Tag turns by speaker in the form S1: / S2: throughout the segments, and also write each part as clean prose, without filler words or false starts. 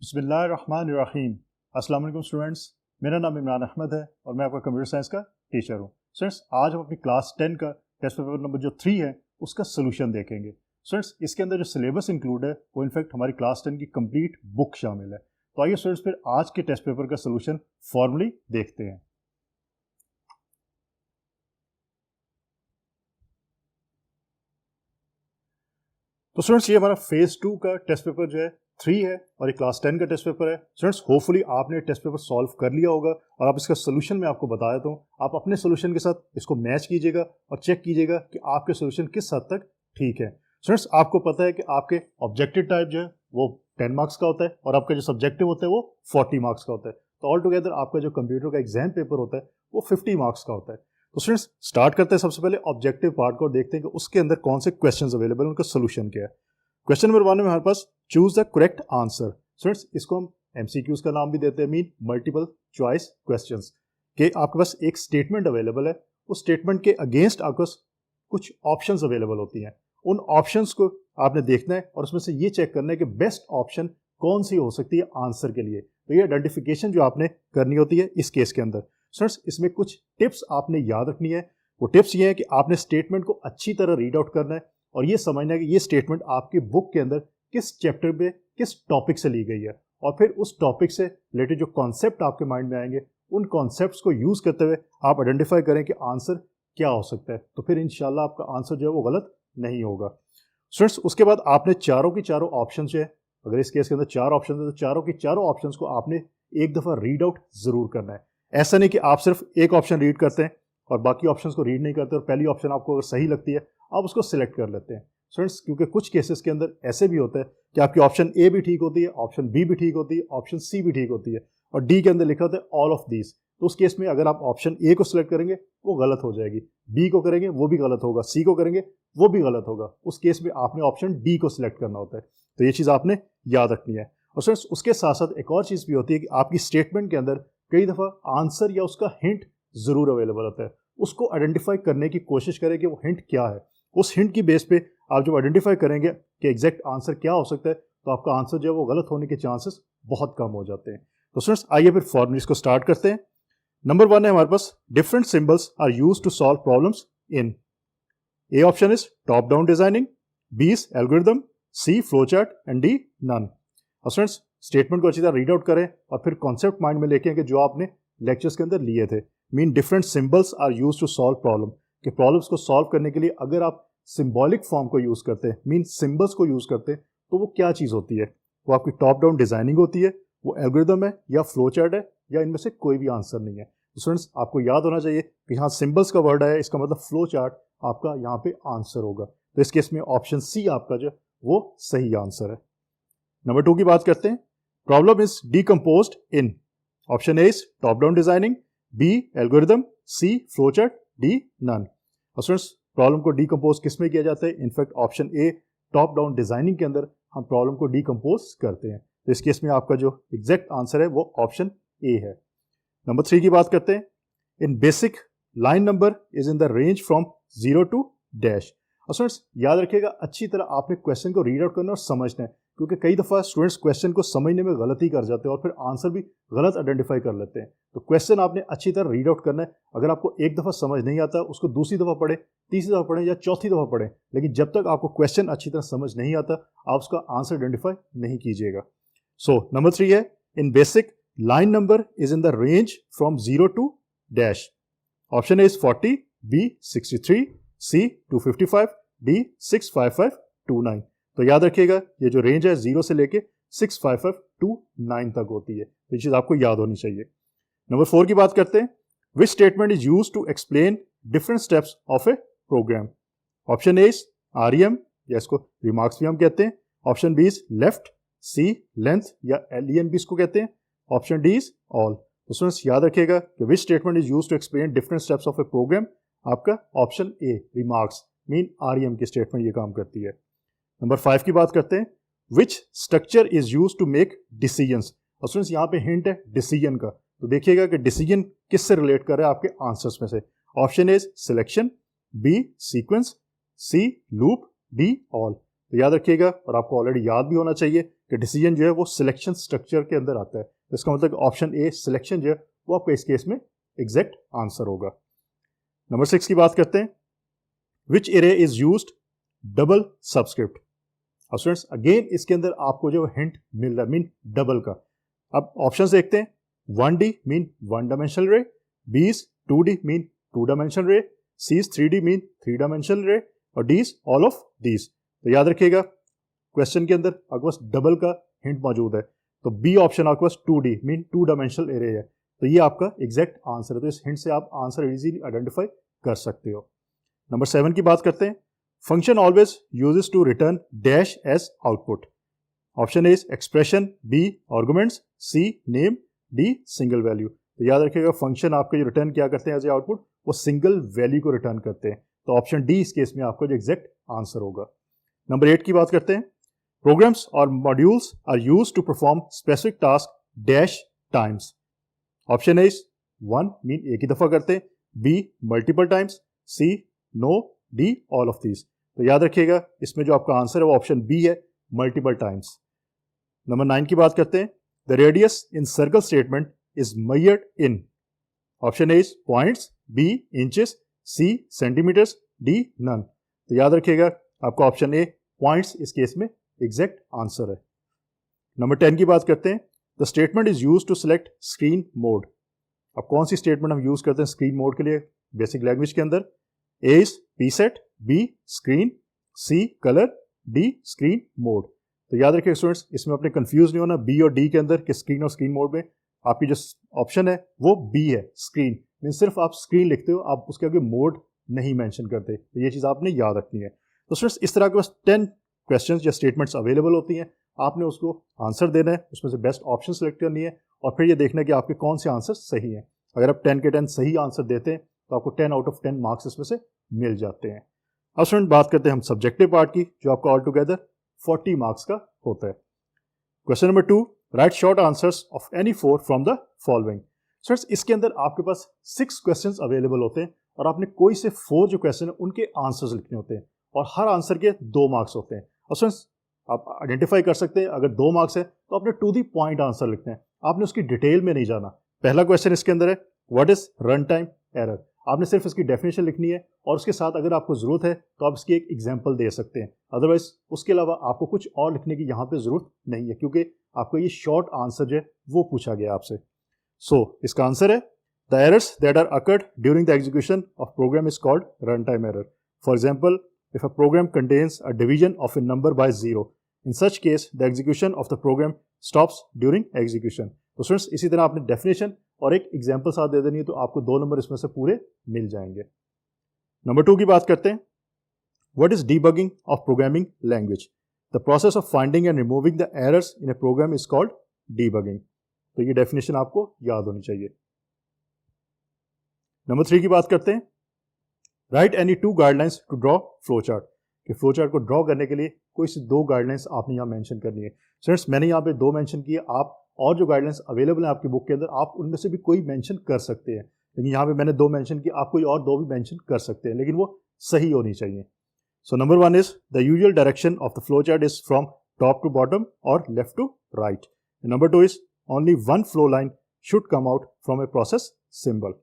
S1: बिस्मिल्लाहिर्रहमानिर्रहीम। अस्सलाम वालेकुम स्टूडेंट्स, मेरा नाम इमरान अहमद है और मैं आपका कंप्यूटर साइंस का टीचर हूँ। स्टूडेंट्स, आज हम अपनी क्लास 10 का टेस्ट पेपर नंबर जो 3 है उसका सोल्यूशन देखेंगे। स्टूडेंट्स, इसके अंदर जो सिलेबस इंक्लूड है वो इनफैक्ट हमारी क्लास 10 की कंप्लीट बुक शामिल है। तो आइए स्टूडेंट्स फिर आज के टेस्ट पेपर का सोल्यूशन फॉर्मली देखते हैं। तो स्टूडेंट्स, ये हमारा फेज 2 का टेस्ट पेपर जो है 3 है और ये क्लास 10 का टेस्ट पेपर है। स्टूडेंट्स, होपफुली आपने टेस्ट पेपर सॉल्व कर लिया होगा और आप इसका सोल्यूशन मैं आपको बता देता हूँ। आप अपने सोल्यूशन के साथ इसको मैच कीजिएगा और चेक कीजिएगा कि आपके सोल्यूशन किस हद तक ठीक है। स्टूडेंट्स, आपको पता है कि आपके ऑब्जेक्टिव टाइप जो है वो 10 मार्क्स का होता है और आपका जो सब्जेक्टिव होता है वो 40 मार्क्स का होता है। तो ऑल टुगेदर आपका जो कंप्यूटर का एग्जाम पेपर होता है वो 50 मार्क्स का होता है। तो स्टूडेंट्स, स्टार्ट करते हैं सबसे पहले ऑब्जेक्टिव पार्ट को और देखते हैं कि उसके अंदर कौन से क्वेश्चंस अवेलेबल है, उनका सोल्यूशन क्या है। क्वेश्चन नंबर 1 में हमारे पास choose the correct answer. Students, इसको हम एमसीक्यूज का नाम भी देते हैं, मीन मल्टीपल चॉइस क्वेश्चंस। कि आपके पास एक स्टेटमेंट अवेलेबल है, उस स्टेटमेंट के अगेंस्ट आपके पास कुछ ऑप्शंस अवेलेबल होती हैं। उन ऑप्शंस को आपने देखना है और उसमें से ये चेक करना है कि बेस्ट ऑप्शन कौन सी हो सकती है आंसर के लिए। तो ये आइडेंटिफिकेशन जो आपने करनी होती है इस केस के अंदर। स्टूडेंट्स, इसमें कुछ टिप्स आपने याद रखनी है। वो टिप्स ये है कि आपने स्टेटमेंट को अच्छी तरह रीड आउट करना है और ये समझना है कि ये स्टेटमेंट आपकी बुक के अंदर किस चैप्टर पे किस टॉपिक से ली गई है और फिर उस टॉपिक से रिलेटेड जो कॉन्सेप्ट आपके माइंड में आएंगे उन कॉन्सेप्ट्स को यूज करते हुए आप आइडेंटिफाई करें कि आंसर क्या हो सकता है। तो फिर इंशाल्लाह आपका आंसर जो है वो गलत नहीं होगा। स्टूडेंट्स, उसके बाद आपने चारों की चारों ऑप्शन जो है, अगर इस केस के अंदर 4 ऑप्शन है तो चारों की चारों ऑप्शंस को आपने एक दफा रीड आउट जरूर करना है। ऐसा नहीं कि आप सिर्फ एक ऑप्शन रीड करते हैं और बाकी ऑप्शंस को रीड नहीं करते और पहली ऑप्शन आपको अगर सही लगती है आप उसको सिलेक्ट कर लेते हैं। स्टूडेंट्स, क्योंकि कुछ केसेस के अंदर ऐसे भी होता है कि आपकी ऑप्शन ए भी ठीक होती है, ऑप्शन बी भी ठीक होती है, ऑप्शन सी भी ठीक होती है और डी के अंदर लिखा होता है ऑल ऑफ दीज। तो उस केस में अगर आप ऑप्शन ए को सिलेक्ट करेंगे वो गलत हो जाएगी, बी को करेंगे वो भी गलत होगा, सी को करेंगे वो भी गलत होगा। उस केस में आपने ऑप्शन डी को सिलेक्ट करना होता है। तो ये चीज़ आपने याद रखनी है। और स्टूडेंट्स, उसके साथ साथ एक और चीज़ भी होती है कि आपकी स्टेटमेंट के अंदर कई दफ़ा आंसर या उसका हिंट जरूर अवेलेबल होता है। उसको आइडेंटिफाई करने की कोशिश करें कि वो हिंट क्या है। उस हिंट की बेस पे आप जब आइडेंटिफाई करेंगे कि एग्जैक्ट आंसर क्या हो सकता है तो आपका आंसर जो है वो गलत होने के चांसेस बहुत कम हो जाते हैं। तो स्टूडेंट्स, आइए फिर फॉर्मूलेस को स्टार्ट करते हैं। नंबर 1 है हमारे पास different symbols are used to solve problems in. A option is top down designing, B is algorithm, C flow chart and D none. और स्टूडेंट्स, स्टेटमेंट को अच्छी तरह रीड आउट करें और फिर कॉन्सेप्ट माइंड में लेके कि जो आपने लेक्चर्स के अंदर लिए थे। Mean different symbols are used to solve problem, कि प्रॉब्लम्स को सॉल्व करने के लिए अगर आप सिंबॉलिक फॉर्म को यूज करते हैं, मीन सिंबल्स को यूज करते हैं, तो वो क्या चीज होती है। वो आपकी टॉप डाउन डिजाइनिंग होती है, वो एल्गोरिथम है या फ्लो चार्ट है या इनमें से कोई भी आंसर नहीं है। तो स्टूडेंट्स, आपको याद होना चाहिए कि यहाँ सिंबल्स का वर्ड आया, इसका मतलब फ्लो चार्ट आपका यहाँ पे आंसर होगा। तो इस केस में ऑप्शन सी आपका जो वो सही आंसर है। नंबर 2 की बात करते हैं। Problem is decomposed in. Option A is top down designing, B algorithm, C flow chart, D none. और स्टूडेंट्स, प्रॉब्लम को डीकम्पोज किस में किया जाता है? In fact option A top down designing के अंदर हम प्रॉब्लम को डीकम्पोज करते हैं। तो इस केस में आपका जो एग्जैक्ट आंसर है वो ऑप्शन ए है। नंबर 3 की बात करते हैं। In BASIC line number is in the range from 0 to dash. और स्टूडेंट्स, याद रखिएगा अच्छी तरह आपने क्वेश्चन को रीड आउट करना और समझना है, क्योंकि कई दफ़ा स्टूडेंट्स क्वेश्चन को समझने में गलती कर जाते हैं और फिर आंसर भी गलत आइडेंटिफाई कर लेते हैं। तो क्वेश्चन आपने अच्छी तरह रीड आउट करना है। अगर आपको एक दफ़ा समझ नहीं आता उसको दूसरी दफ़ा पढ़े, तीसरी दफ़ा पढ़े या चौथी दफ़ा पढ़े, लेकिन जब तक आपको क्वेश्चन अच्छी तरह समझ नहीं आता आप उसका आंसर आइडेंटिफाई नहीं कीजिएगा। सो नंबर 3 है in BASIC line number is in the range from 0 to dash. Option A is 40, B 63, C 255, D 65529। तो याद रखिएगा ये जो रेंज है 0 से लेके 65529 तक होती है। तो ये चीज आपको याद होनी चाहिए। नंबर 4 की बात करते हैं। Which statement is used to explain different steps of a program. Option A is REM, या इसको रिमार्क्स भी हम कहते हैं। Option B is left, C length या एलईएन भी इसको कहते हैं। Option D is all. तो स्टूडेंट्स, याद रखिएगा कि which statement is used to explain different steps of a program. आपका option A remarks mean REM की स्टेटमेंट ये काम करती है। नंबर 5 की बात करते हैं। Which structure is used to make decisions. और स्टूडेंट्स, यहाँ पे हिंट है डिसीजन का, तो देखिएगा कि डिसीजन किससे रिलेट कर रहा है आपके आंसर्स में से। Option A is selection, B sequence, C loop, D all. तो याद रखिएगा और आपको ऑलरेडी याद भी होना चाहिए कि डिसीजन जो है वो सिलेक्शन स्ट्रक्चर के अंदर आता है। तो इसका मतलब ऑप्शन ए सिलेक्शन जो है वो आपका इस केस में एग्जैक्ट आंसर होगा। नंबर 6 की बात करते हैं, which array is used double subscript. अब स्टूडेंट्स अगेन इसके अंदर आपको जो हिंट मिल रहा है मीन डबल का। अब ऑप्शन देखते हैं, 1D मीन 1 डायमेंशनल रे, B is 2D mean 2 dimensional रे, C is 3D mean 3 dimensional रे और D is all of these. तो याद रखिएगा क्वेश्चन के अंदर आपके पास डबल का हिंट मौजूद है, तो बी ऑप्शन आपके पास 2D मीन 2 डायमेंशनल एरे है, तो ये आपका एग्जैक्ट आंसर है। तो इस हिंट से आप आंसर इजीली आइडेंटिफाई कर सकते हो। नंबर 7 की बात करते हैं, function always uses to return dash as output. Option A is expression, B arguments, C name, D single value. तो याद रखिएगा फंक्शन आपके जो रिटर्न क्या करते हैं एज ए आउटपुट, वो सिंगल वैल्यू को रिटर्न करते हैं। तो ऑप्शन डी इस केस में आपका जो एग्जैक्ट आंसर होगा। नंबर 8 की बात करते हैं, प्रोग्राम्स और modules are used to perform specific task dash times. Option A is 1 mean एक ही दफा करते हैं, B multiple times, C no, D all of these. तो याद रखिएगा इसमें जो आपका आंसर है वो ऑप्शन बी है, मल्टीपल टाइम्स। नंबर 9 की बात करते हैं, the radius in circle statement is measured in. Option A is points, B inches, C centimeters, D none. तो याद रखिएगा आपका ऑप्शन ए पॉइंट्स इस केस में एग्जैक्ट आंसर है। नंबर 10 की बात करते हैं, the statement is use to select screen mode. अब कौन सी स्टेटमेंट हम यूज करते हैं स्क्रीन मोड के लिए बेसिक लैंग्वेज के अंदर? A is PSET, B screen, C colour, D screen mode. तो याद रखिए स्टूडेंट्स इसमें अपने कंफ्यूज नहीं होना बी और डी के अंदर कि स्क्रीन और स्क्रीन मोड में आपकी जो ऑप्शन है वो बी है, स्क्रीन। मीन सिर्फ आप स्क्रीन लिखते हो, आप उसके आगे मोड नहीं मेंशन करते। तो ये चीज़ आपने याद रखनी है। तो स्टूडेंट्स इस तरह के बस 10 क्वेश्चंस या स्टेटमेंट्स अवेलेबल होती हैं, आपने उसको आंसर देना है, उसमें से बेस्ट ऑप्शन सेलेक्ट करनी है और फिर ये देखना है कि आपके कौन से आंसर सही हैं। अगर आप 10 के 10 सही आंसर देते हैं तो आपको 10 आउट ऑफ 10 मार्क्स इसमें से मिल जाते हैं। अब स्टूडेंट बात करते हैं हम सब्जेक्टिव पार्ट की, जो आपका ऑल टुगेदर 40 मार्क्स का होता है। Question number 2, right short answers of any 4 from the following. Students इसके अंदर आपके पास 6 क्वेश्चंस अवेलेबल होते हैं और आपने कोई से 4 जो क्वेश्चन है उनके आंसर्स लिखने होते हैं और हर आंसर के 2 मार्क्स होते हैं। और स्टूडेंट्स आप आइडेंटिफाई कर सकते हैं अगर 2 मार्क्स है तो आपने टू दी पॉइंट आंसर लिखना है, आपने उसकी डिटेल में नहीं जाना। पहला क्वेश्चन इसके अंदर है, what is run time error. आपने सिर्फ इसकी डेफिनेशन लिखनी है और उसके साथ अगर आपको जरूरत है तो आप इसकी एक एग्जांपल दे सकते हैं, अदरवाइज उसके अलावा आपको कुछ और लिखने की यहाँ पे जरूरत नहीं है क्योंकि आपको ये शॉर्ट आंसर जो है वो पूछा गया आपसे। सो इसका आंसर है, the errors that are occurred during the execution of program is called run time error. For example, if a program contains a division of a number by 0, in such case the execution of the program stops during execution. तो students इसी तरह आपने definition और एक example साथ दे देनी है तो आपको 2 नंबर इसमें से पूरे मिल जाएंगे। नंबर 2 की बात करते हैं, what is debugging of programming language. The process of finding and removing the errors in a program is called debugging. तो ये डेफिनेशन आपको याद होनी चाहिए। नंबर 3 की बात करते हैं, write any 2 guidelines to draw flow chart. कि फ्लो चार्ट को ड्रॉ करने के लिए कोई सी 2 गाइडलाइंस आपने यहाँ मेंशन करनी है। स्टूडेंट्स मैंने यहाँ पे 2 मेंशन किए, आप और जो गाइडलाइंस अवेलेबल है आपकी बुक के अंदर आप उनमें से भी कोई मेंशन कर सकते हैं, लेकिन यहाँ पे मैंने 2 मेंशन किए, आप कोई और 2 भी मेंशन कर सकते हैं, लेकिन वो सही होनी चाहिए। So number 1 is the usual direction of the flow chart is from top to bottom और left to right. Number 2 is only 1 flow line should come out from a process symbol.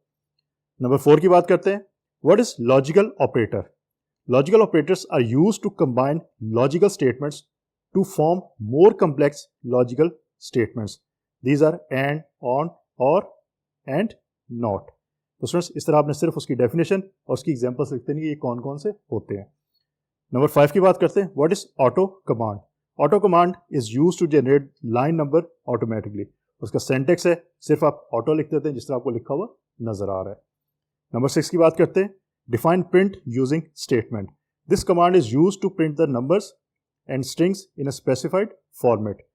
S1: Number 4 की बात करते हैं, what is logical operator. Logical operators are used to combine logical statements to form more complex logical statements. These are and, on, or, and, not। तो students इस तरह आपने सिर्फ उसकी डेफिनेशन और उसकी एग्जांपल्स लिखते नहीं कि ये कौन कौन से होते हैं। नंबर 5 की बात करते हैं, what is auto command. Auto command is used to generate line number automatically. उसका सेंटेक्स है, सिर्फ आप ऑटो लिख देते हैं जिस तरह आपको लिखा हुआ नजर आ रहा है। नंबर 6 की बात करते हैं, define print using statement. This command is used to print the numbers and strings in a specified format.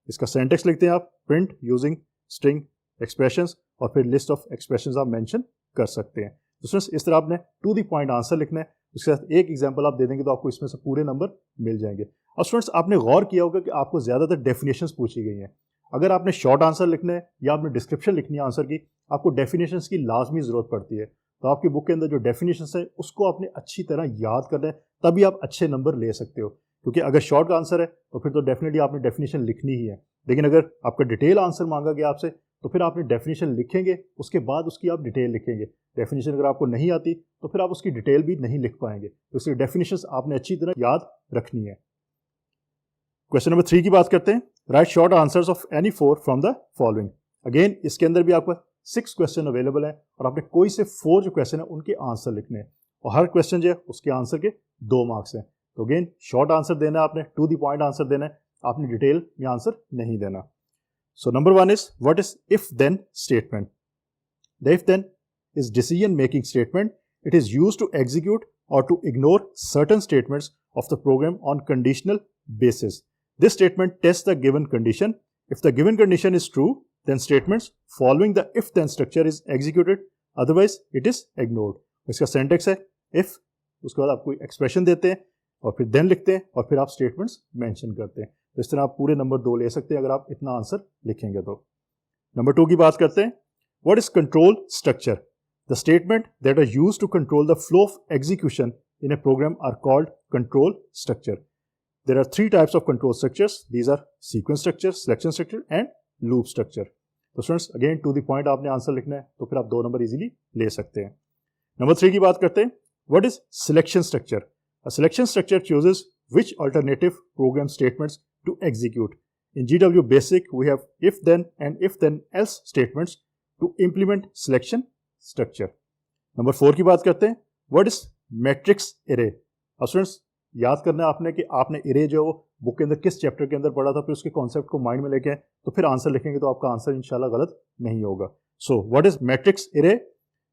S1: इसका सेंटेक्स लिखते हैं आप, प्रिंट यूजिंग स्ट्रिंग एक्सप्रेशंस और फिर लिस्ट ऑफ एक्सप्रेशंस आप मेंशन कर सकते हैं। तो स्टूडेंट्स इस तरह आपने टू द पॉइंट आंसर लिखना है, उसके साथ एक एग्जांपल आप दे देंगे तो आपको इसमें से पूरे नंबर मिल जाएंगे। और स्टूडेंट्स आपने गौर किया होगा कि आपको ज़्यादातर डेफिनेशंस पूछी गई हैं। अगर आपने शॉर्ट आंसर लिखना है या आपने डिस्क्रिप्शन लिखनी है आंसर की, आपको डेफिनेशंस की लाजमी ज़रूरत पड़ती है। तो आपकी बुक के अंदर जो डेफिनेशंस है उसको आपने अच्छी तरह याद करना है, तभी आप अच्छे नंबर ले सकते हो। क्योंकि अगर शॉर्ट का आंसर है तो फिर तो डेफिनेटली आपने डेफिनेशन लिखनी ही है, लेकिन अगर आपका डिटेल आंसर मांगा गया आपसे तो फिर आपने डेफिनेशन लिखेंगे, उसके बाद उसकी आप डिटेल लिखेंगे। डेफिनेशन अगर आपको नहीं आती तो फिर आप उसकी डिटेल भी नहीं लिख पाएंगे, तो इसलिए डेफिनेशंस आपने अच्छी तरह याद रखनी है। क्वेश्चन नंबर 3 की बात करते हैं। Right short answers of any 4 from the following. Again इसके अंदर भी आपका 6 क्वेश्चन अवेलेबल है और आपने कोई से 4 जो क्वेश्चन है उनके आंसर लिखने हैं और हर क्वेश्चन जो है उसके आंसर के 2 मार्क्स हैं। तो अगेन शॉर्ट आंसर देना है, आपने टू द पॉइंट आंसर देना है, आपने डिटेल में आंसर नहीं देना। So number 1 is what is if then statement. The if then is decision making statement. It is used to execute or to ignore certain statements of the program on conditional basis. This statement tests the given condition. If the given condition is true, then statements following the if then structure is executed, otherwise it is ignored. इसका syntax है if, उसके बाद आप कोई expression देते हैं और फिर then लिखते हैं और फिर आप statements mention करते हैं। तो इस तरह आप पूरे नंबर 2 ले सकते हैं अगर आप इतना आंसर लिखेंगे तो। नंबर 2 की बात करते हैं। What is control structure? The statement that are used to control the flow of execution in a program are called control structure. There are 3 types of control structures. These are sequence structure, selection structure and loop structure. तो students again to the point आपने answer लिखना है तो फिर आप 2 number easily ले सकते हैं। नंबर 3 की बात करते हैं। What is selection structure? A selection structure chooses which alternative program statements to execute. In GW Basic, we have if then and if then else statements to implement selection structure. Number 4 की बात करते हैं। What is matrix array? अब students याद करना है आपने कि आपने एरे जो बुक के अंदर किस चैप्टर के अंदर पढ़ा था, फिर उसके कॉन्सेप्ट को माइंड में लेके आए तो फिर आंसर लिखेंगे तो आपका आंसर इंशाल्लाह गलत नहीं होगा। So what is matrix array?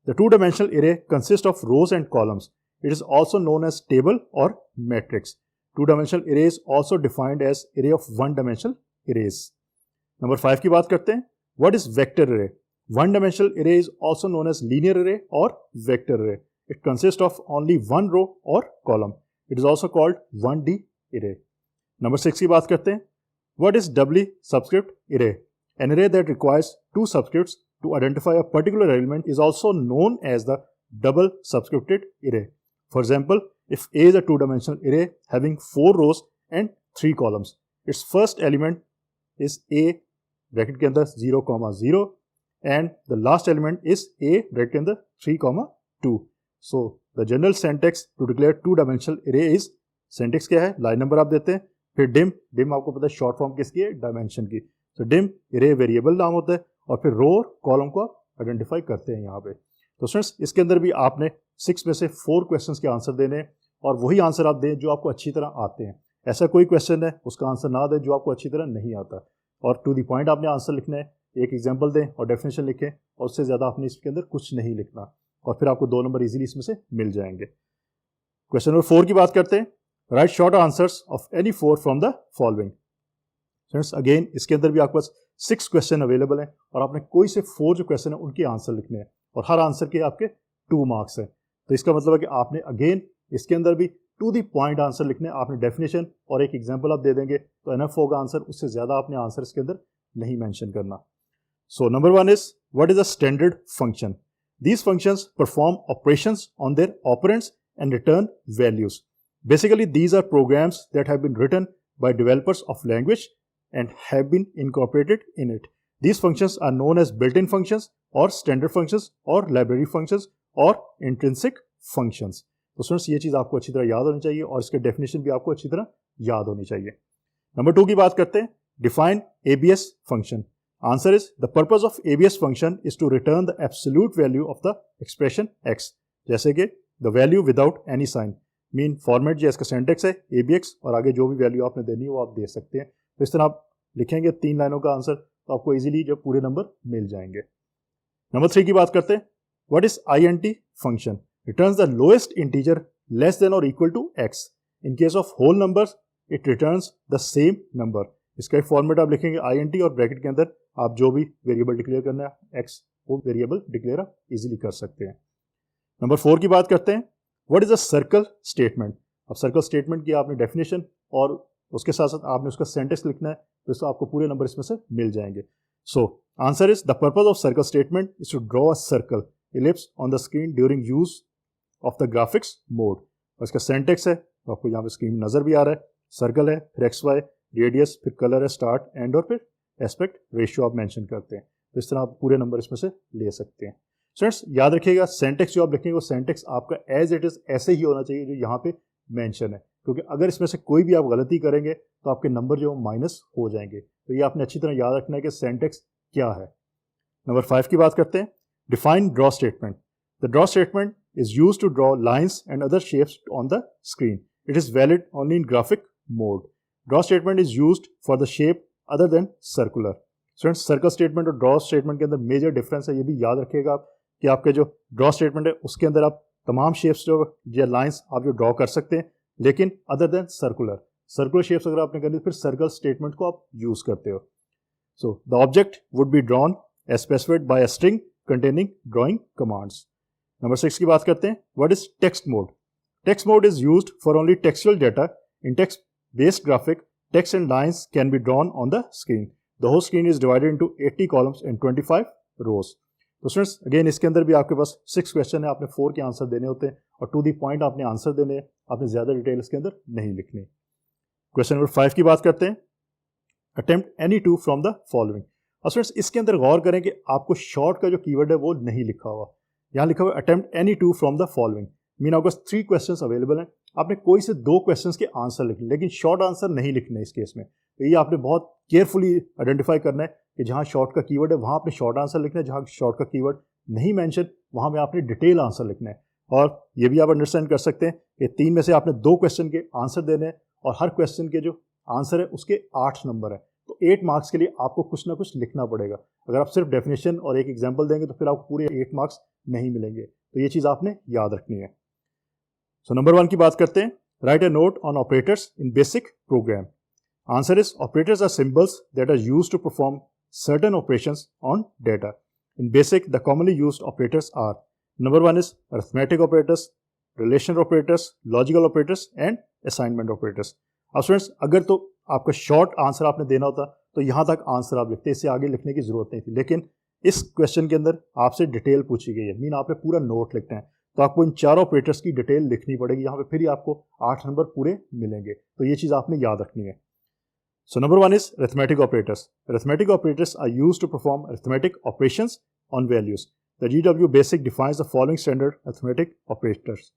S1: The 2 dimensional array consist of rows and columns. It is also known as table or matrix. 2 dimensional array is also defined as array of 1 dimensional arrays. Number 5 की बात करते हैं। What is vector array? One-dimensional array is also known as linear array or vector array. It consists of only one row or column. It is also called 1D array. Number 6 की बात करते हैं। What is doubly subscript array? An array that requires 2 subscripts to identify a particular element is also known as the double subscripted array. For example, if A is a 2-dimensional array having 4 rows and 3 columns, its first element is A bracket के अंदर 0,0 and the last element is A bracket के अंदर 3,2. So the general syntax to declare 2-dimensional array is, syntax क्या है? Line number आप देते हैं, फिर dim आपको पता है शॉर्ट फॉर्म किसकी है? डायमेंशन की। तो dim array वेरिएबल नाम होता है और फिर रो और कॉलम को आप आइडेंटिफाई करते हैं यहाँ पे। तो स्टूडेंट्स इसके अंदर भी आपने 6 में से 4 क्वेश्चंस के आंसर देने हैं और वही आंसर आप दें जो आपको अच्छी तरह आते हैं। ऐसा कोई क्वेश्चन है उसका आंसर ना दें जो आपको अच्छी तरह नहीं आता, और टू द पॉइंट आपने आंसर लिखना है, एक एग्जाम्पल दें और डेफिनेशन लिखें और उससे ज़्यादा आपने इसके अंदर कुछ नहीं लिखना और फिर आपको 2 नंबर इजीली इसमें से मिल जाएंगे। क्वेश्चन नंबर 4 की बात करते हैं। Right short answers of any 4 from the following. Friends again इसके अंदर भी आपके पास 6 क्वेश्चन अवेलेबल हैं और आपने कोई से 4 जो क्वेश्चन है उनके आंसर लिखने हैं और हर आंसर के आपके 2 मार्क्स हैं। तो इसका मतलब है कि आपने अगेन इसके अंदर भी टू द पॉइंट आंसर लिखने हैं। आपने डेफिनेशन और एक एग्जाम्पल आप दे देंगे तो एनफ होगा आंसर, उससे ज़्यादा आपने आंसर इसके अंदर नहीं मेंशन करना। So number 1 is what is a standard function? These functions perform operations on their operands and return values. Basically, these are programs that have been written by developers of language and have been incorporated in it. These functions are known as built-in functions or standard functions or library functions or intrinsic functions. तो students ये चीज़ आपको अच्छी तरह याद होनी चाहिए और इसके डेफिनेशन भी आपको अच्छी तरह याद होनी चाहिए। नंबर 2 की बात करते हैं। Define ABS function. Answer is the purpose of ABS function is to return the absolute value of the expression x. जैसे कि the value without any sign. Mean format जो इसका सिंटैक्स है ABX और आगे जो भी वैल्यू आपने देनी है वो आप दे सकते हैं। तो इस तरह आप लिखेंगे 3 लाइनों का आंसर तो आपको इजीली जो पूरे नंबर मिल जाएंगे। नंबर 3 की बात करते हैं। What is INT function? Returns the lowest integer less than और equal to x. In case of whole numbers it returns the same number. इसका एक फॉर्मेट आप लिखेंगे INT और ब्रैकेट के अंदर आप जो भी वेरिएबल डिक्लेयर करना है x वो वेरिएबल डिक्लेयर आप इजीली कर सकते हैं। नंबर 4 की बात करते हैं। What is a circle statement? अब सर्कल स्टेटमेंट की आपने डेफिनेशन और उसके साथ साथ आपने उसका सेंटेंस लिखना है तो इसको आपको पूरे नंबर इसमें से मिल जाएंगे। So answer is the purpose of circle statement is to draw a circle ellipse on the screen during use of the graphics mode. और इसका सेंटेक्स है तो आपको यहाँ पे स्क्रीन में नजर भी आ रहा है। सर्कल है, फिर एक्स वाई, रेडियस, फिर कलर है, स्टार्ट, एंड और फिर एस्पेक्ट रेशियो आप मेंशन करते हैं। तो इस तरह आप पूरे नंबर इसमें से ले सकते हैं। स्टूडेंट्स याद रखिएगा सेंटेक्स जो आप लिखेंगे वो सेंटेक्स आपका एज इट इज़ ऐसे ही होना चाहिए जो यहाँ पे मेंशन है, क्योंकि अगर इसमें से कोई भी आप गलती करेंगे तो आपके नंबर जो माइनस हो जाएंगे। तो ये आपने अच्छी तरह याद रखना है कि सेंटेक्स क्या है। नंबर 5 की बात करते हैं। Define draw statement. The draw statement is used to draw lines and other shapes on the screen. It is valid only in graphic mode. Draw statement is used for the shape other than circular. Students, circle statement और draw statement के अंदर major difference है, ये भी याद रखिएगा आप कि आपके जो draw statement है उसके अंदर आप तमाम शेप्स जो या लाइंस आप जो ड्रॉ कर सकते हैं, लेकिन अदर देन सर्कुलर शेप्स अगर आपने करनी फिर सर्कल स्टेटमेंट को आप यूज करते हो। So the object would be drawn as specified by a string containing drawing commands. Number 6 की बात करते हैं। What is text mode? Text mode is used for only textual data in text based graphic. Text and lines can be drawn on the screen. The whole screen is divided into 80 columns and 25 rows. तो students again इसके अंदर भी आपके पास 6 question है, आपने 4 के answer देने होते हैं और टू द पॉइंट आपने आंसर देने हैं, आपने ज्यादा डिटेल इसके अंदर नहीं लिखनी। क्वेश्चन नंबर 5 की बात करते हैं। Attempt any two from the following. और स्टूडेंट्स इसके अंदर गौर करें कि आपको शॉर्ट का जो कीवर्ड है वो नहीं लिखा हुआ, यहाँ लिखा हुआ attempt any two from the following. Mean आपके 3 क्वेश्चंस अवेलेबल हैं, आपने कोई से 2 क्वेश्चंस के आंसर लिखने, लेकिन शॉर्ट आंसर नहीं लिखने इस केस में। तो ये आपने बहुत केयरफुली आइडेंटिफाई करना है कि जहाँ शॉर्ट का कीवर्ड है वहाँ आपने शॉर्ट आंसर लिखना है, जहाँ शॉर्ट का कीवर्ड नहीं मेंशन वहाँ में आपने डिटेल आंसर लिखना है। और ये भी आप अंडरस्टैंड कर सकते हैं कि 3 में से आपने 2 क्वेश्चन के आंसर देने हैं और हर क्वेश्चन के जो आंसर है उसके 8 नंबर है। तो 8 मार्क्स के लिए आपको कुछ ना कुछ लिखना पड़ेगा। अगर आप सिर्फ डेफिनेशन और एक एग्जाम्पल देंगे तो फिर आपको पूरे 8 मार्क्स नहीं मिलेंगे। तो ये चीज़ आपने याद रखनी है। सो नंबर 1 की बात करते हैं। Write a note on operators in BASIC program. Answer is operators are symbols that are used to perform certain operations on data. In BASIC the commonly used operators are number 1 is arithmetic operators, relational operators, logical operators and assignment operators. अब students अगर तो आपका short answer आपने देना होता तो यहाँ तक आंसर आप लिखते, इससे आगे लिखने की जरूरत नहीं थी, लेकिन इस क्वेश्चन के अंदर आपसे डिटेल पूछी गई है, मीन आपने पूरा नोट लिखना है, तो आपको इन 4 ऑपरेटर्स की डिटेल लिखनी पड़ेगी यहाँ पे, फिर ही आपको 8 नंबर पूरे मिलेंगे। तो ये चीज़ आपने याद रखनी है। So number 1 is arithmetic operators. Arithmetic operators are used to perform arithmetic operations on values. The GW BASIC defines the following standard arithmetic operators.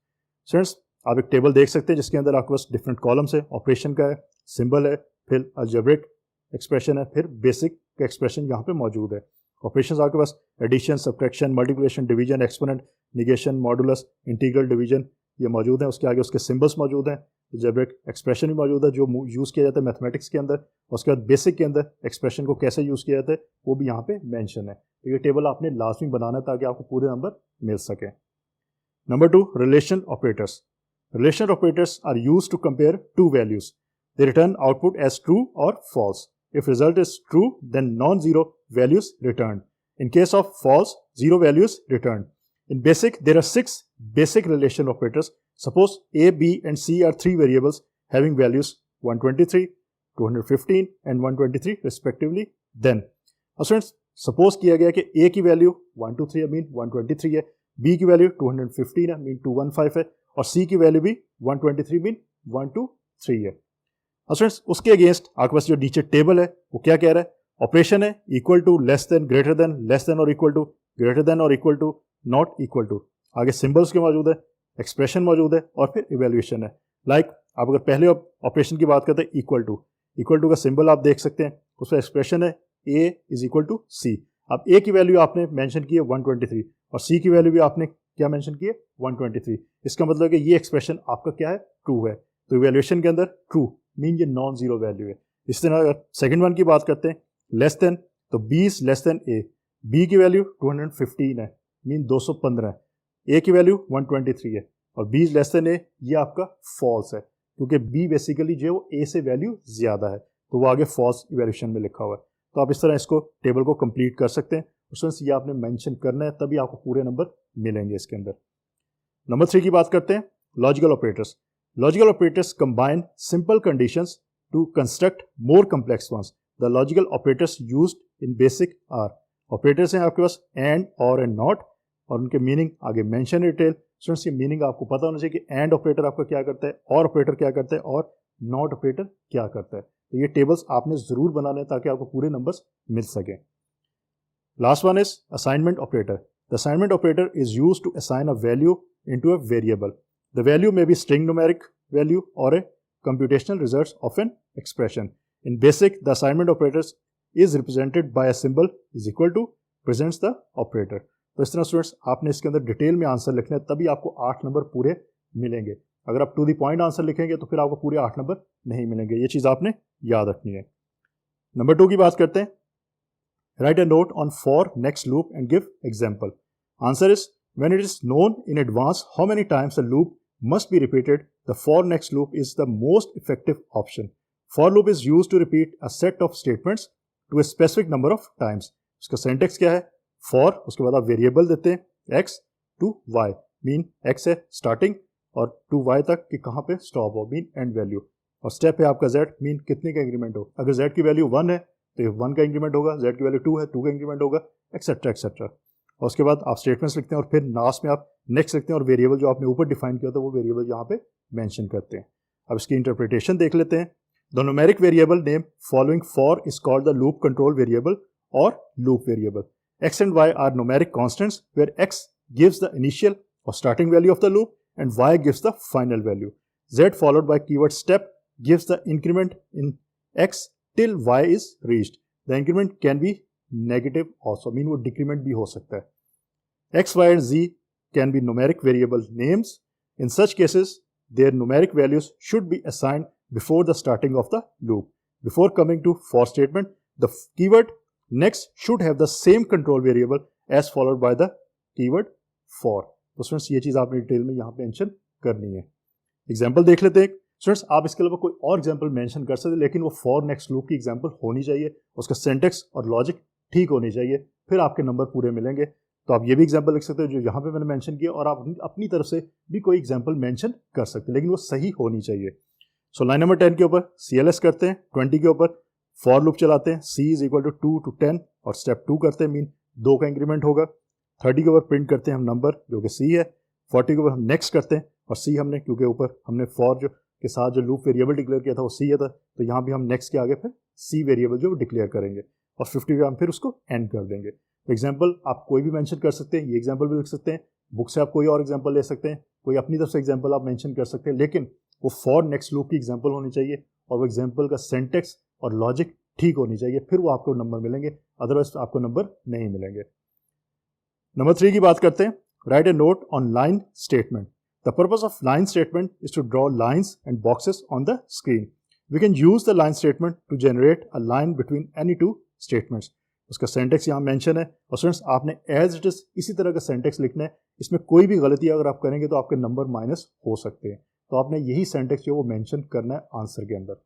S1: Students आप एक टेबल देख सकते हैं जिसके अंदर आपके पास डिफरेंट कॉलम्स है, ऑपरेशन का है, सिंबल है, फिर अलजेब्रिक एक्सप्रेशन है, फिर बेसिक का एक्सप्रेशन यहाँ पे मौजूद है। ऑपरेशंस आपके पास addition, subtraction, multiplication, division, exponent, negation, modulus, integral, division ये मौजूद हैं। उसके आगे उसके सिंबल्स मौजूद हैं, अलजेब्रिक एक्सप्रेशन भी मौजूद है जो यूज़ किया जाता है मैथमेटिक्स के अंदर। उसके बाद बेसिक के अंदर एक्सप्रेशन को कैसे यूज़ किया जाता है वो भी यहाँ पे मेंशन है। तो ये टेबल आपने लास्ट में बनाना है ताकि आपको पूरे नंबर मिल सके। Number 2 relation operators. Relational operators are used to compare 2 values. They return output as true or false. If result is true, then non-zero values returned. In case of false, 0 values returned. In basic, there are 6 basic relational operators. Suppose A, B, and C are 3 variables having values 123, 215, and 123 respectively. Then, students, suppose किया गया कि A की value 123 है, mean 123 है, B की value 215 है, mean 215 है, और C की वैल्यू भी 123 मीन 123 है। और स्टूडेंट्स उसके अगेंस्ट आपके पास जो नीचे टेबल है वो क्या कह रहा है? ऑपरेशन है equal to, less than, greater than, less than और इक्वल टू, ग्रेटर देन और equal to, not equal to. आगे सिंबल्स के मौजूद है, एक्सप्रेशन मौजूद है और फिर इवेल्युएशन है। लाइक आप अगर पहले ऑपरेशन की बात करते हैं इक्वल टू का सिंबल आप देख सकते हैं, उसका एक्सप्रेशन है A is equal to C। अब A की वैल्यू आपने मेंशन की है 123 और C की वैल्यू भी आपने क्या मेंशन की है 123। इसका मतलब है कि ये एक्सप्रेशन आपका क्या है? ट्रू है। तो इवैल्यूएशन के अंदर ट्रू मीन ये नॉन जीरो वैल्यू है। इस तरह अगर सेकंड वन की बात करते हैं, लेस देन, तो B is less than A। B की वैल्यू 215 है मीन 215 है, A की वैल्यू 123 है और B is less than A, ये आपका फॉल्स है क्योंकि B बेसिकली जो है वो A से वैल्यू ज़्यादा है, तो वो आगे फॉल्स इवैल्यूएशन में लिखा हुआ है। तो आप इस तरह इसको टेबल को कंप्लीट कर सकते हैं। स्टूडेंट्स ये आपने मेंशन करना है तभी आपको पूरे नंबर मिलेंगे इसके अंदर। नंबर 3 की बात करते हैं, logical operators. Logical operators combine simple conditions to construct more complex ones. The logical operators used in BASIC are. Operators हैं आपके पास एंड, और एंड नॉट, और उनके मीनिंग आगे मेंशन डिटेल। स्टूडेंट्स ये मीनिंग आपको पता होना चाहिए कि एंड ऑपरेटर आपका क्या करता है, और ऑपरेटर क्या करता है और नॉट ऑपरेटर क्या करता है। तो ये टेबल्स आपने ज़रूर बना लें ताकि आपको पूरे नंबर्स मिल सकें। Last one is assignment operator. The assignment operator is use to assign a value into a variable. The value may be string numeric value or a computational results of an expression. In basic, the assignment operators is represented by a symbol is equal to presents the operator. तो इस तरह students आपने इसके अंदर detail में answer लिखना है, तभी आपको 8 नंबर पूरे मिलेंगे। अगर आप टू द पॉइंट आंसर लिखेंगे तो फिर आपको पूरे 8 नंबर नहीं मिलेंगे। ये चीज़ आपने याद रखनी है। नंबर 2 की बात करते हैं। Right a note on for next loop and give example. Answer is when it is known in advance how many times a loop must be repeated, the for next loop is the most effective option. For loop is used to repeat a set of statements to a specific number of times. उसका syntax क्या है? For, उसके बाद आप variable देते हैं x to y, mean x है starting और to y तक कि कहाँ पे स्टॉप हो, मीन एंड वैल्यू। और स्टेप है आपका z, मीन कितने का इंक्रीमेंट हो। अगर z की वैल्यू 1 है तो ये 1 का इंक्रीमेंट होगा, z की वैल्यू 2 है 2 का इंक्रीमेंट होगा, एक्सेट्रा एक्सेट्रा। और उसके बाद आप स्टेटमेंट्स लिखते हैं और फिर लास्ट में आप नेक्स्ट लिखते हैं और वेरिएबल जो आपने ऊपर डिफाइन किया था वो वेरिएबल यहाँ पे मेंशन करते हैं। अब इसकी इंटरप्रिटेशन देख लेते हैं। The numeric variable name following for is called the loop control variable or loop variable. X and Y are numeric constants where X gives the initial or starting value of the loop and Y gives the final value. Z followed by keyword step gives the increment in X till Y is reached. The increment can be negative also, mean वो decrement भी हो सकता है। X, Y, and Z can be numeric variable names. In such cases, their numeric values should be assigned before the starting of the loop. Before coming to for statement, the keyword next should have the same control variable as followed by the keyword for. तो students ये चीज़ आपने detail में यहाँ पे mention करनी है। Example देख लेते हैं। स्टूडेंट्स आप इसके अलावा कोई और एग्जाम्पल मेंशन कर सकते हैं, लेकिन वो फॉर नेक्स्ट लूप की एग्जाम्पल होनी चाहिए, उसका सिंटैक्स और लॉजिक ठीक होनी चाहिए, फिर आपके नंबर पूरे मिलेंगे। तो आप ये भी एग्जाम्पल लिख सकते हो जो यहाँ पे मैंने मेंशन किया, और आप अपनी तरफ से भी कोई एग्जाम्पल मेंशन कर सकते हैं, लेकिन वो सही होनी चाहिए। सो लाइन नंबर 10 के ऊपर CLS करते हैं। 20 के ऊपर फॉर लूप चलाते हैं। C is equal to 2 to 10 और स्टेप 2 करते हैं, मीन 2 का इंक्रीमेंट होगा। 30 के ऊपर प्रिंट करते हैं हम नंबर जो कि C है। 40 के ऊपर हम नेक्स्ट करते हैं और C हमने क्योंकि ऊपर हमने फॉर जो के साथ जो लूप वेरिएबल डिक्लेयर किया था वो C था, तो यहाँ भी हम नेक्स्ट के आगे फिर C वेरिएबल जो डिक्लेयर करेंगे और 50 पे हम फिर उसको एंड कर देंगे। एग्जाम्पल आप कोई भी मेंशन कर सकते हैं, ये एग्जाम्पल भी लिख सकते हैं, बुक से आप कोई और एग्जाम्पल ले सकते हैं, कोई अपनी तरफ से एग्जाम्पल आप मेंशन कर सकते हैं, लेकिन वो फॉर नेक्स्ट लूप की एग्जाम्पल होनी चाहिए और वो एग्जाम्पल का सिंटैक्स और लॉजिक ठीक होनी चाहिए, फिर वो आपको नंबर मिलेंगे, अदरवाइज आपको नंबर नहीं मिलेंगे। नंबर 3 की बात करते हैं। Write a note on line statement. The purpose of line statement is to draw lines and boxes on the screen. We can use the line statement to generate a line between any two statements. उसका syntax यहाँ mention है और students आपने as it is इसी तरह का सेंटेक्स लिखना है। इसमें कोई भी गलती अगर आप करेंगे तो आपके नंबर माइनस हो सकते हैं, तो आपने यही सेंटेक्स जो वो मेंशन करना है आंसर के अंदर।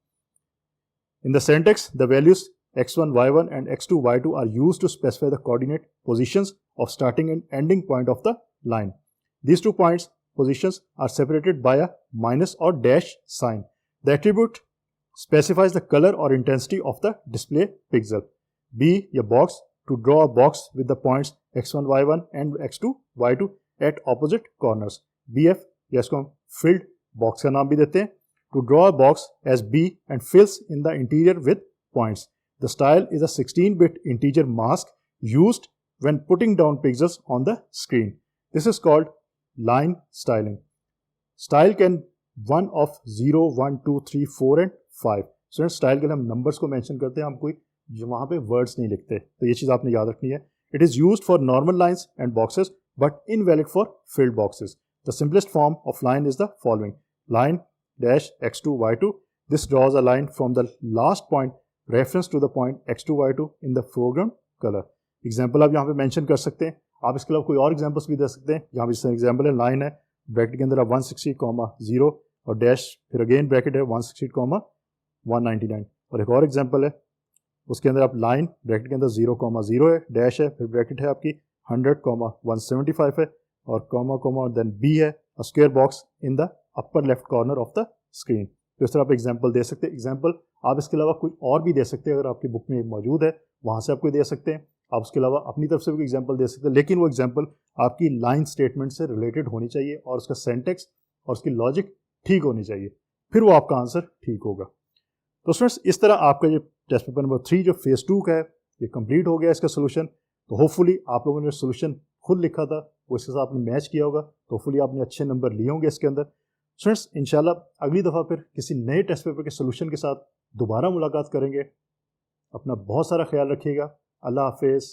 S1: In the syntax the values x1 y1 and x2 y2 are used to specify the coordinate positions of starting and ending point of the line. These 2 points positions are separated by a minus or dash sign. The attribute specifies the color or intensity of the display pixel. B या box to draw a box with the points x1 y1 and x2 y2 at opposite corners. BF या इसको हम filled box का नाम भी देते हैं. To draw a box as B and fills in the interior with points. The style is a 16-bit integer mask used when putting down pixels on the screen. This is called line styling. Style can one of 0, 1, 2, 3, 4 and 5. So style के लिए हम numbers को mention करते हैं, हम कोई वहाँ पे words नहीं लिखते, तो ये चीज़ आपने याद रखनी है. It is used for normal lines and boxes but invalid for filled boxes. The simplest form of line is the following. Line dash x2 y2. This draws a line from the last point reference to the point x2 y2 in the foreground color. Example आप यहाँ पे mention कर सकते हैं. आप इसके अलावा कोई और एग्जाम्पल्स भी दे सकते हैं. यहाँ पे एग्जाम्पल है, लाइन है, ब्रैकेट के अंदर आप 160, 0 और डैश, फिर अगेन ब्रैकेट है 160, 199. और एक और एग्जाम्पल है, उसके अंदर आप लाइन ब्रैकेट के अंदर 0, 0 है, डैश है, फिर ब्रैकेट है आपकी 100, 175 है और कॉमा देन बी है, a square box in the upper left corner of the screen. तो इस तरह आप एग्जाम्पल दे सकते हैं. एग्जाम्पल आप इसके अलावा कोई और भी दे सकते हैं, अगर आपकी बुक में मौजूद है वहाँ से आप कोई दे सकते हैं. आप उसके अलावा अपनी तरफ से भी एग्जाम्पल दे सकते हैं, लेकिन वो एग्जाम्पल आपकी लाइन स्टेटमेंट से रिलेटेड होनी चाहिए और उसका सेंटेक्स और उसकी लॉजिक ठीक होनी चाहिए. फिर वो आपका आंसर ठीक होगा। तो स्टूडेंट्स इस तरह आपका ये टेस्ट पेपर नंबर 3 जो फेज़ 2 का है ये कंप्लीट हो गया इसका सोल्यूशन। तो होपफुली आप लोगों ने सोल्यूशन खुद लिखा था वो इसके साथ आपने मैच किया होगा, तो होपफुली आपने अच्छे नंबर लिए होंगे इसके अंदर। स्टूडेंट्स इंशाल्लाह अगली दफ़ा फिर किसी नए टेस्ट पेपर के सोल्यूशन के साथ दोबारा मुलाकात करेंगे। अपना बहुत सारा ख्याल रखिएगा। अल्लाह हाफिज़।